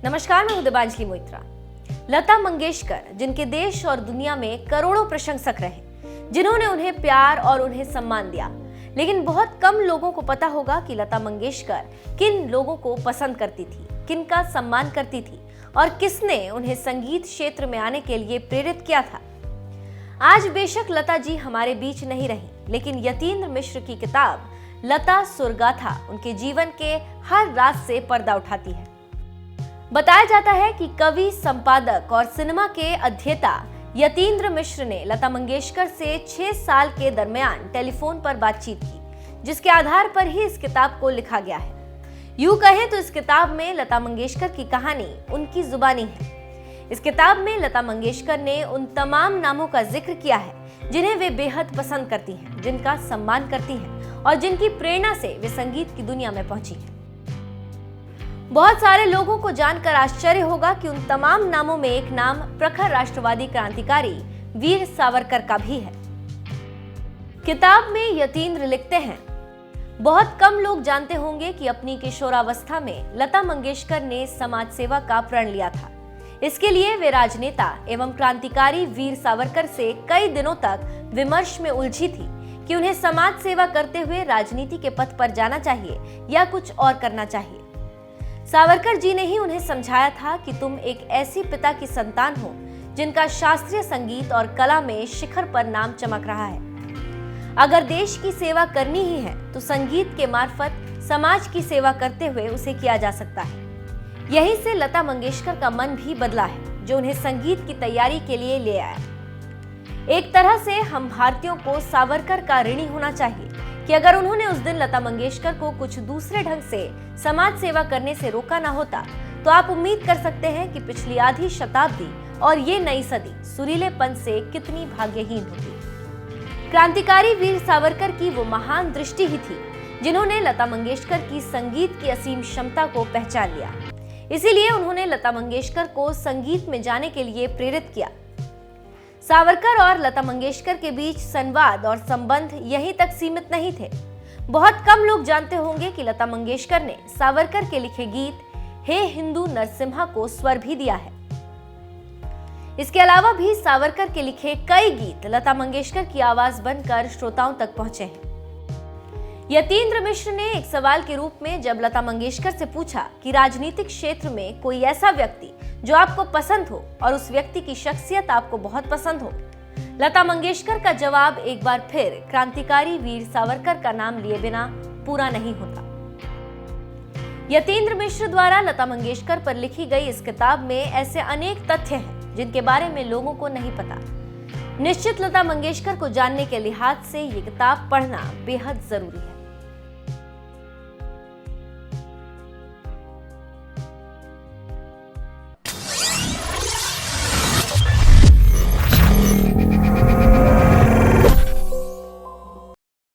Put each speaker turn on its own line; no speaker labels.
नमस्कार, मैं हूं दिबांजलि मोइत्रा। लता मंगेशकर, जिनके देश और दुनिया में करोड़ों प्रशंसक रहे, जिन्होंने उन्हें प्यार और उन्हें सम्मान दिया, लेकिन बहुत कम लोगों को पता होगा कि लता मंगेशकर किन लोगों को पसंद करती थी, किनका सम्मान करती थी और किसने उन्हें संगीत क्षेत्र में आने के लिए प्रेरित किया था। आज बेशक लता जी हमारे बीच नहीं रही, लेकिन यतीन्द्र मिश्र की किताब लता सुरगाथा उनके जीवन के हर राज से पर्दा उठाती है। बताया जाता है कि कवि, संपादक और सिनेमा के अध्येता यतीन्द्र मिश्र ने लता मंगेशकर से 6 साल के दरमियान टेलीफोन पर बातचीत की, जिसके आधार पर ही इस किताब को लिखा गया है। यूं कहें तो इस किताब में लता मंगेशकर की कहानी उनकी जुबानी है। इस किताब में लता मंगेशकर ने उन तमाम नामों का जिक्र किया है जिन्हें वे बेहद पसंद करती हैं, जिनका सम्मान करती हैं और जिनकी प्रेरणा से वे संगीत की दुनिया में पहुंची हैं। बहुत सारे लोगों को जानकर आश्चर्य होगा कि उन तमाम नामों में एक नाम प्रखर राष्ट्रवादी क्रांतिकारी वीर सावरकर का भी है। किताब में यतीन्द्र लिखते हैं, बहुत कम लोग जानते होंगे कि अपनी किशोरावस्था में लता मंगेशकर ने समाज सेवा का प्रण लिया था। इसके लिए वे राजनेता एवं क्रांतिकारी वीर सावरकर से कई दिनों तक विमर्श में उलझी थी कि उन्हें समाज सेवा करते हुए राजनीति के पथ पर जाना चाहिए या कुछ और करना चाहिए। सावरकर जी ने ही उन्हें समझाया था कि तुम एक ऐसी पिता की संतान हो जिनका शास्त्रीय संगीत और कला में शिखर पर नाम चमक रहा है। अगर देश की सेवा करनी ही है तो संगीत के मार्फत समाज की सेवा करते हुए उसे किया जा सकता है। यहीं से लता मंगेशकर का मन भी बदला है, जो उन्हें संगीत की तैयारी के लिए ले आया। एक तरह से हम भारतीयों को सावरकर का ऋणी होना चाहिए कि अगर उन्होंने उस दिन लता मंगेशकर को कुछ दूसरे ढंग से समाज सेवा करने से रोका ना होता, तो आप उम्मीद कर सकते हैं कि पिछली आधी शताब्दी और ये नई सदी सुरीलेपन से कितनी भाग्यहीन होती। क्रांतिकारी वीर सावरकर की वो महान दृष्टि ही थी जिन्होंने लता मंगेशकर की संगीत की असीम क्षमता को पहचान लिया। इसीलिए उन्होंने लता मंगेशकर को संगीत में जाने के लिए प्रेरित किया। सावरकर और लता मंगेशकर के बीच संवाद और संबंध यहीं तक सीमित नहीं थे। बहुत कम लोग जानते होंगे कि लता मंगेशकर ने सावरकर के लिखे गीत हे हिंदू नरसिम्हा को स्वर भी दिया है। इसके अलावा भी सावरकर के लिखे कई गीत लता मंगेशकर की आवाज बनकर श्रोताओं तक पहुंचे हैं। यतीन्द्र मिश्र ने एक सवाल के रूप में जब लता मंगेशकर से पूछा कि राजनीतिक क्षेत्र में कोई ऐसा व्यक्ति जो आपको पसंद हो और उस व्यक्ति की शख्सियत आपको बहुत पसंद हो, लता मंगेशकर का जवाब एक बार फिर क्रांतिकारी वीर सावरकर का नाम लिए बिना पूरा नहीं होता। यतीन्द्र मिश्र द्वारा लता मंगेशकर पर लिखी गई इस किताब में ऐसे अनेक तथ्य हैं जिनके बारे में लोगों को नहीं पता। निश्चित लता मंगेशकर को जानने के लिहाज से ये किताब पढ़ना बेहद जरूरी है।